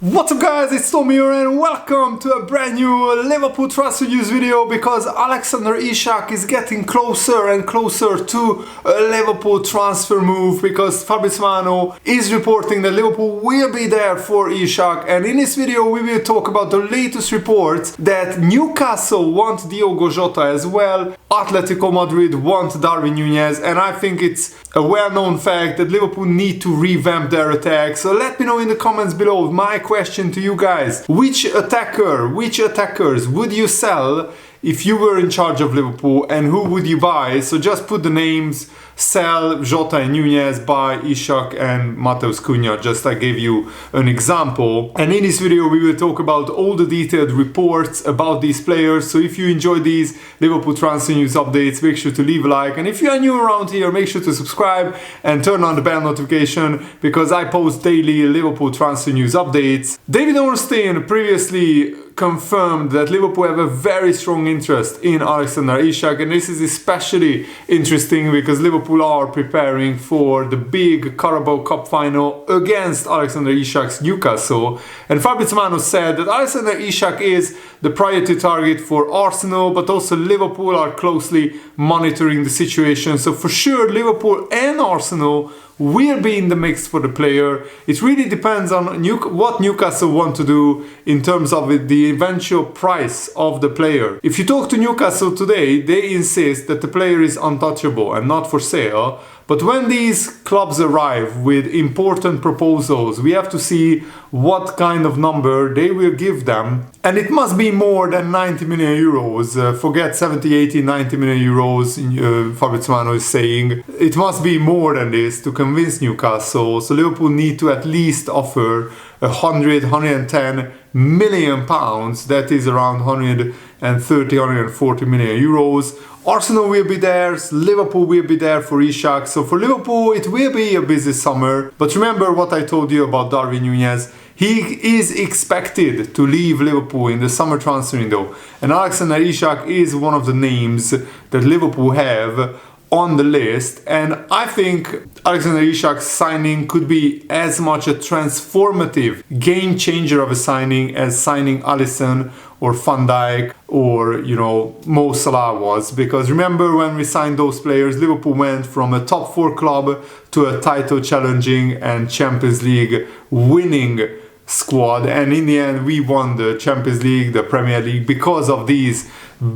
What's up guys, it's Tom here and welcome to a brand new Liverpool transfer news video because Alexander Isak is getting closer and closer to a Liverpool transfer move because Fabrizio is reporting that Liverpool will be there for Isak, and in this video we will talk about the latest reports that Newcastle want Diogo Jota as well, Atletico Madrid want Darwin Nunez, and I think it's a well-known fact that Liverpool need to revamp their attack. So let me know in the comments below. My question to you guys: which attackers would you sell if you were in charge of Liverpool, and who would you buy? So just put the names: sell Jota and Nunez, buy Isak and Matheus Cunha. Just I gave you an example. And in this video we will talk about all the detailed reports about these players. So if you enjoy these Liverpool transfer news updates, make sure to leave a like, and if you are new around here, make sure to subscribe and turn on the bell notification because I post daily Liverpool transfer news updates. David Ornstein previously confirmed that Liverpool have a very strong interest in Alexander Isak, and this is especially interesting because Liverpool are preparing for the big Carabao Cup final against Alexander Isak's Newcastle, and Fabrizio said that Alexander Isak is the priority target for Arsenal, but also Liverpool are closely monitoring the situation. So for sure Liverpool and Arsenal will be in the mix for the player. It really depends on what Newcastle want to do in terms of the eventual price of the player. If you talk to Newcastle today, they insist that the player is untouchable and not for sale. But when these clubs arrive with important proposals, we have to see what kind of number they will give them. And it must be more than 90 million euros. Forget 70, 80, 90 million euros, Fabrizio is saying. It must be more than this to convince Newcastle. So Liverpool need to at least offer 110 million pounds. That is around 130, 140 million euros. Arsenal will be there, Liverpool will be there for Isak. So for Liverpool it will be a busy summer. But remember what I told you about Darwin Nunez. He is expected to leave Liverpool in the summer transfer window. And Alexander Isak is one of the names that Liverpool have on the list, and I think Alexander Isak's signing could be as much a transformative game changer of a signing as signing Alisson or Van Dijk or Mo Salah was, because remember when we signed those players, Liverpool went from a top 4 club to a title challenging and Champions League winning squad, and in the end we won the Champions League, the Premier League, because of these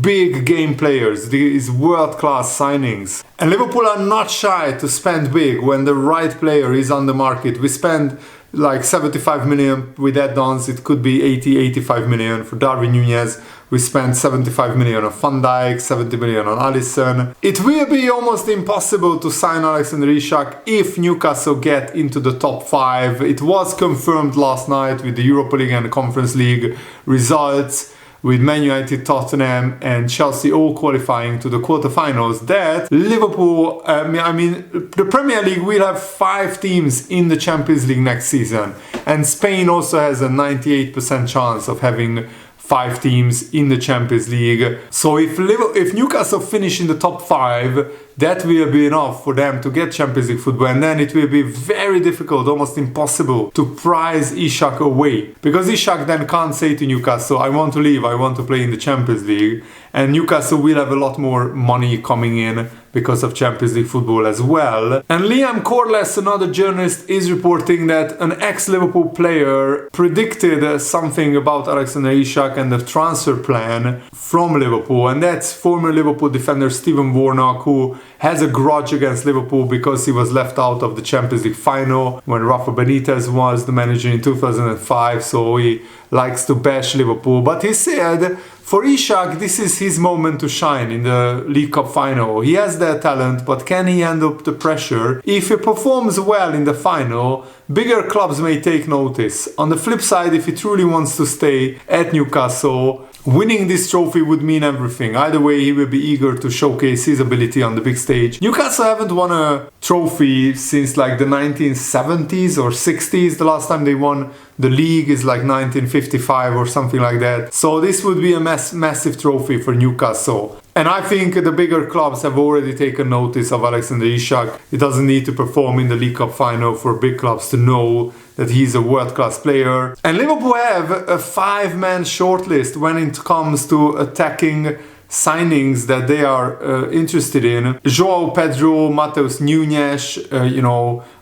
big game players, these world-class signings. And Liverpool are not shy to spend big when the right player is on the market. We spend like 75 million with add-ons, it could be 80, 85 million for Darwin Nunez. We spent 75 million on Van Dijk, 70 million on Alisson. It will be almost impossible to sign Alexander Isak if Newcastle get into the top 5. It was confirmed last night with the Europa League and the Conference League results, with Man United, Tottenham and Chelsea all qualifying to the quarterfinals, that Liverpool, the Premier League will have 5 teams in the Champions League next season, and Spain also has a 98% chance of having 5 teams in the Champions League. So if Newcastle finish in the top 5, that will be enough for them to get Champions League football, and then it will be very difficult, almost impossible, to prize Isak away. Because Isak then can't say to Newcastle, I want to leave, I want to play in the Champions League. And Newcastle will have a lot more money coming in because of Champions League football as well. And Liam Corless, another journalist, is reporting that an ex-Liverpool player predicted something about Alexander Isak and the transfer plan from Liverpool. And that's former Liverpool defender Steven Warnock, who has a grudge against Liverpool because he was left out of the Champions League final when Rafa Benitez was the manager in 2005, so he likes to bash Liverpool. But he said for Isak, this is his moment to shine in the League Cup final. He has that talent, but can he handle the pressure? If he performs well in the final, bigger clubs may take notice. On the flip side, if he truly wants to stay at Newcastle, winning this trophy would mean everything. Either way, he will be eager to showcase his ability on the big stage. Newcastle haven't won a trophy since like the 1970s or 60s. The last time they won the league is like 1955 or something like that. So this would be a massive trophy for Newcastle. And I think the bigger clubs have already taken notice of Alexander Isak. He doesn't need to perform in the League Cup final for big clubs to know that he's a world-class player. And Liverpool have a 5-man shortlist when it comes to attacking signings that they are interested in. João Pedro, Matheus Nunes,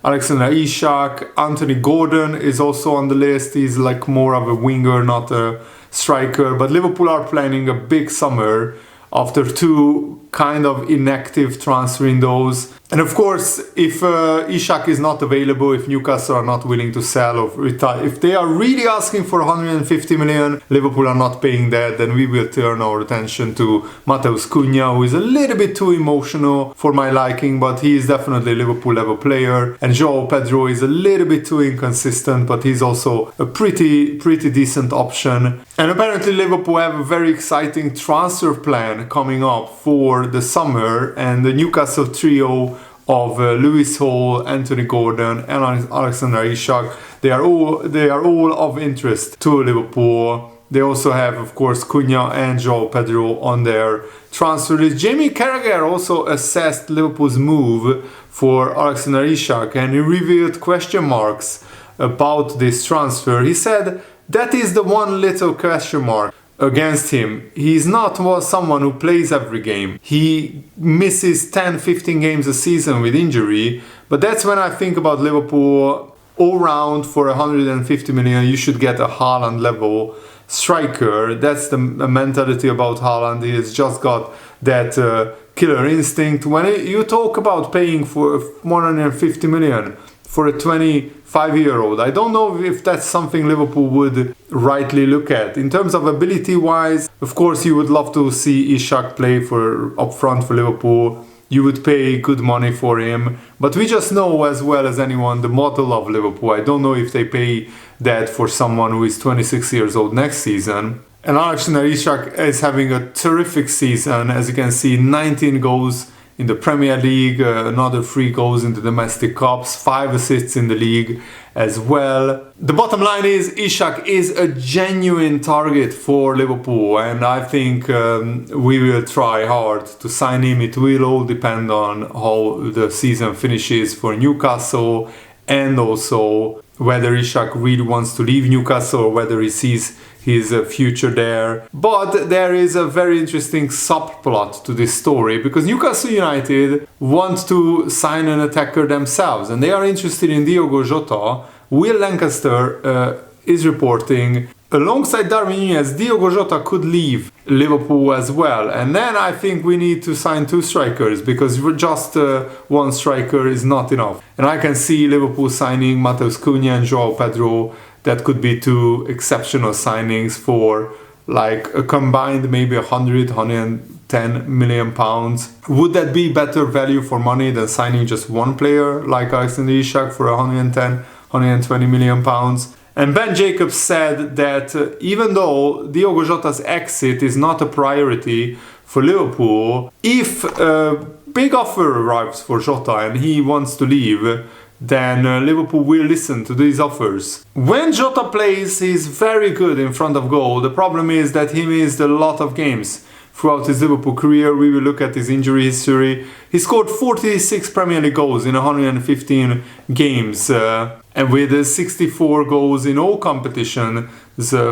Alexander Isak, Anthony Gordon is also on the list. He's like more of a winger, not a striker. But Liverpool are planning a big summer after 2 kind of inactive transfer windows. And of course, if Isak is not available, if Newcastle are not willing to sell or retire, if they are really asking for 150 million, Liverpool are not paying that, then we will turn our attention to Matheus Cunha, who is a little bit too emotional for my liking, but he is definitely a Liverpool level player. And João Pedro is a little bit too inconsistent, but he's also a pretty decent option. And apparently Liverpool have a very exciting transfer plan coming up for the summer, and the Newcastle trio of Lewis Hall, Anthony Gordon and Alexander Isak, they are all of interest to Liverpool. They also have, of course, Cunha and João Pedro on their transfer list. Jamie Carragher also assessed Liverpool's move for Alexander Isak, and he revealed question marks about this transfer. He said, "That is the one little question mark against him. He's not someone who plays every game. He misses 10-15 games a season with injury, but that's when I think about Liverpool all round for 150 million. You should get a Haaland level striker. That's the mentality about Haaland. He has just got that killer instinct. When you talk about paying for 150 million for a 25-year-old, I don't know if that's something Liverpool would rightly look at. In terms of ability-wise, of course, you would love to see Isak play up front for Liverpool. You would pay good money for him. But we just know as well as anyone the model of Liverpool. I don't know if they pay that for someone who is 26 years old next season. And Alexander Isak is having a terrific season. As you can see, 19 goals in the Premier League, another 3 goals in the domestic cups, 5 assists in the league as well. The bottom line is Isak is a genuine target for Liverpool, and I think we will try hard to sign him. It will all depend on how the season finishes for Newcastle, and also whether Isak really wants to leave Newcastle or whether he sees his future there. But there is a very interesting subplot to this story, because Newcastle United want to sign an attacker themselves and they are interested in Diogo Jota. Will Lancaster is reporting alongside Darwin Nunez, Diogo Jota could leave Liverpool as well. And then I think we need to sign 2 strikers, because just one striker is not enough. And I can see Liverpool signing Matheus Cunha and João Pedro. That could be 2 exceptional signings for like a combined maybe 110 million pounds. Would that be better value for money than signing just one player like Alexander Isak for 120 million pounds? And Ben Jacobs said that even though Diogo Jota's exit is not a priority for Liverpool, if a big offer arrives for Jota and he wants to leave, then Liverpool will listen to these offers. When Jota plays, he's very good in front of goal. The problem is that he missed a lot of games throughout his Liverpool career. We will look at his injury history. He scored 46 Premier League goals in 115 games, and with 64 goals in all competitions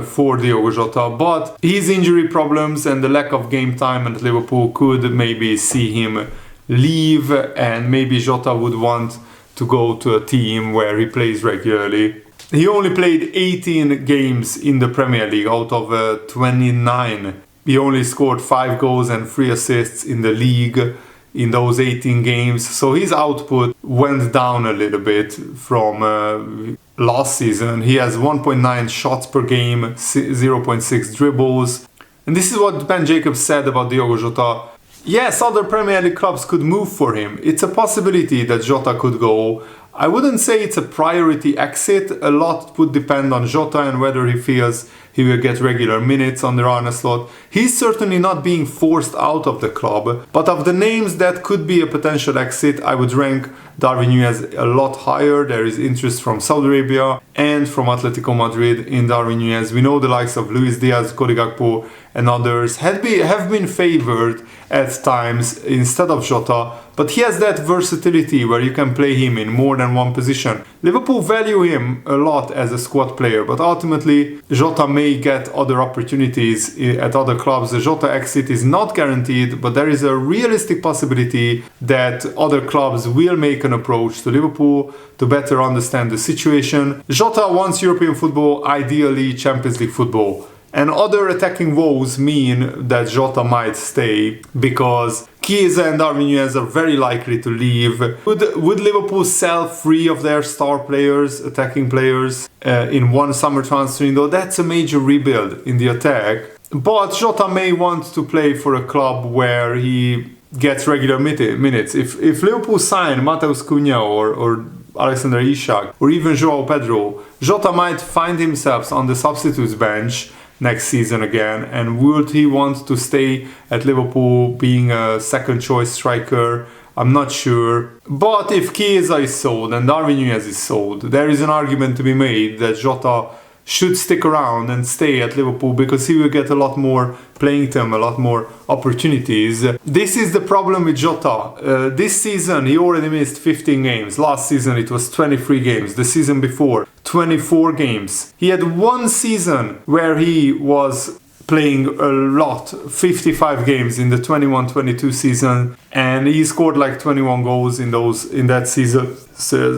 for Diogo Jota. But his injury problems and the lack of game time at Liverpool could maybe see him leave, and maybe Jota would want to go to a team where he plays regularly. He only played 18 games in the Premier League out of 29. He only scored 5 goals and 3 assists in the league in those 18 games. So his output went down a little bit from last season. He has 1.9 shots per game, 0.6 dribbles. And this is what Ben Jacobs said about Diogo Jota. Yes, other Premier League clubs could move for him. It's a possibility that Jota could go. I wouldn't say it's a priority exit. A lot would depend on Jota and whether he feels he will get regular minutes on the Arne slot. He's certainly not being forced out of the club, but of the names that could be a potential exit, I would rank Darwin Nunez a lot higher. There is interest from Saudi Arabia and from Atletico Madrid in Darwin Nunez. We know the likes of Luis Diaz, Cody Gakpo and others have been favoured at times instead of Jota, but he has that versatility where you can play him in more than one position. Liverpool value him a lot as a squad player, but ultimately Jota may get other opportunities at other clubs. The Jota exit is not guaranteed, but there is a realistic possibility that other clubs will make an approach to Liverpool to better understand the situation. Jota wants European football, ideally Champions League football. And other attacking woes mean that Jota might stay because Chiesa and Darwin Nunez are very likely to leave. Would Liverpool sell 3 of their star players, attacking players, in one summer transfer window? That's a major rebuild in the attack. But Jota may want to play for a club where he gets regular minutes. If Liverpool sign Matheus Cunha or Alexander Isak or even João Pedro, Jota might find himself on the substitutes bench next season again, and would he want to stay at Liverpool being a second choice striker? I'm not sure. But if Chiesa is sold and Darwin Nunez is sold, there is an argument to be made that Jota should stick around and stay at Liverpool because he will get a lot more playing time, a lot more opportunities. This is the problem with Jota. This season he already missed 15 games. Last season it was 23 games. The season before 24 games. He had one season where he was playing a lot, 55 games in the 21-22 season, and he scored like 21 goals in that season,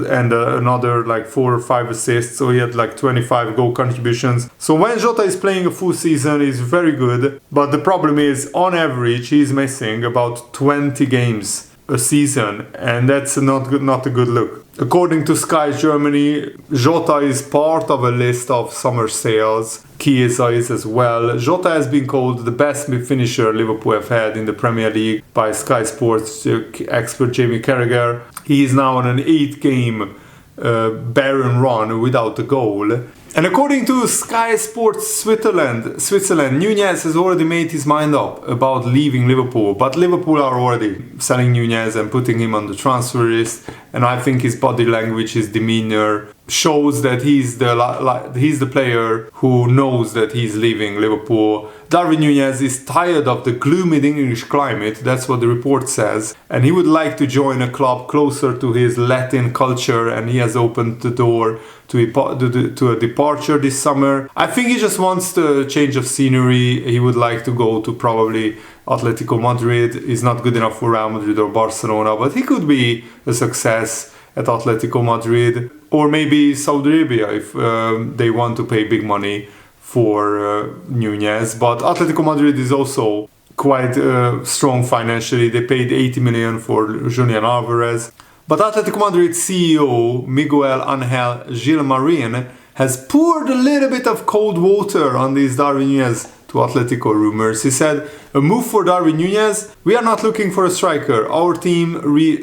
and another like 4 or 5 assists, so he had like 25 goal contributions. So when Jota is playing a full season, he's very good, but the problem is on average he's missing about 20 games a season, and that's not a good look. According to Sky Germany, Jota is part of a list of summer sales. Chiesa is as well. Jota has been called the best finisher Liverpool have had in the Premier League by Sky Sports expert Jamie Carragher. He is now on an 8-game barren run without a goal. And according to Sky Sports Switzerland, Nunez has already made his mind up about leaving Liverpool, but Liverpool are already selling Nunez and putting him on the transfer list, and I think his body language, his demeanor shows that he's the player who knows that he's leaving Liverpool. Darwin Nunez is tired of the gloomy English climate, that's what the report says, and he would like to join a club closer to his Latin culture, and he has opened the door to a departure this summer. I think he just wants the change of scenery. He would like to go to probably Atletico Madrid. He's not good enough for Real Madrid or Barcelona, but he could be a success at Atletico Madrid, or maybe Saudi Arabia if they want to pay big money for Nunez. But Atletico Madrid is also quite strong financially. They paid 80 million for Julian Alvarez. But Atletico Madrid CEO Miguel Angel Gilmarin has poured a little bit of cold water on these Darwin Nunez to Atletico rumors. He said, a move for Darwin Nunez? We are not looking for a striker. Our team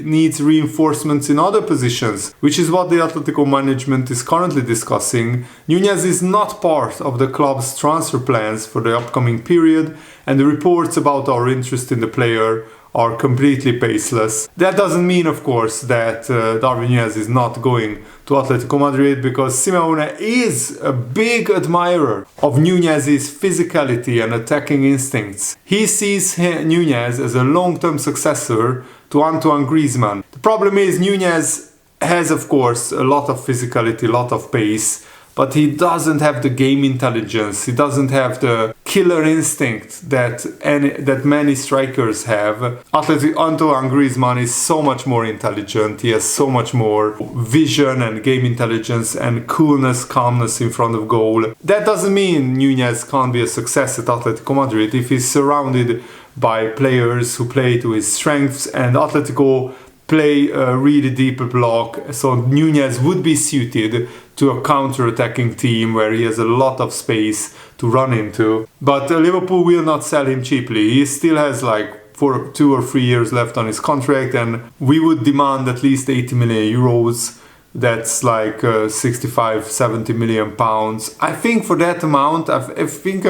needs reinforcements in other positions, which is what the Atletico management is currently discussing. Nunez is not part of the club's transfer plans for the upcoming period, and the reports about our interest in the player are completely baseless. That doesn't mean, of course, that Darwin Nunez is not going to Atletico Madrid, because Simeone is a big admirer of Nunez's physicality and attacking instincts. He sees Nunez as a long-term successor to Antoine Griezmann. The problem is Nunez has, of course, a lot of physicality, a lot of pace, but he doesn't have the game intelligence. He doesn't have the killer instinct that many strikers have. Antoine Griezmann is so much more intelligent. He has so much more vision and game intelligence and coolness, calmness in front of goal. That doesn't mean Nunez can't be a success at Atletico Madrid if he's surrounded by players who play to his strengths, and Atletico play a really deep block, so Nunez would be suited to a counter-attacking team where he has a lot of space to run into. But Liverpool will not sell him cheaply. He still has like 2 or 3 years left on his contract, and we would demand at least 80 million euros. That's like 65-70 million pounds. I think for that amount, I think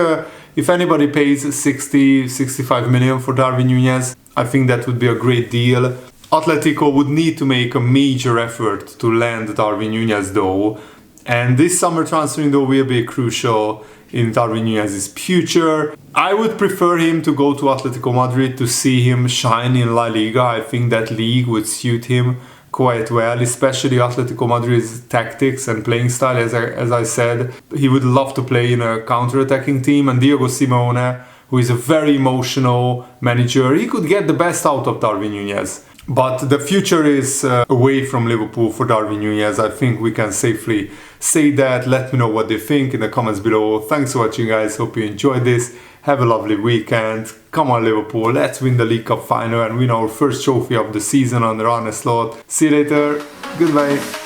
if anybody pays 60-65 million for Darwin Nunez, I think that would be a great deal. Atletico would need to make a major effort to land Darwin Nunez though, And this summer transfer window will be crucial in Darwin Nunez's future. I would prefer him to go to Atletico Madrid to see him shine in La Liga. I think that league would suit him quite well, especially Atletico Madrid's tactics and playing style. As I said, he would love to play in a counter-attacking team, and Diego Simeone, who is a very emotional manager, he could get the best out of Darwin Nunez. But the future is away from Liverpool for Darwin Nunez. I think we can safely say that. Let me know what you think in the comments below. Thanks for watching, guys. Hope you enjoyed this. Have a lovely weekend. Come on, Liverpool. Let's win the League Cup final and win our first trophy of the season under Arne Slot. See you later. Goodbye.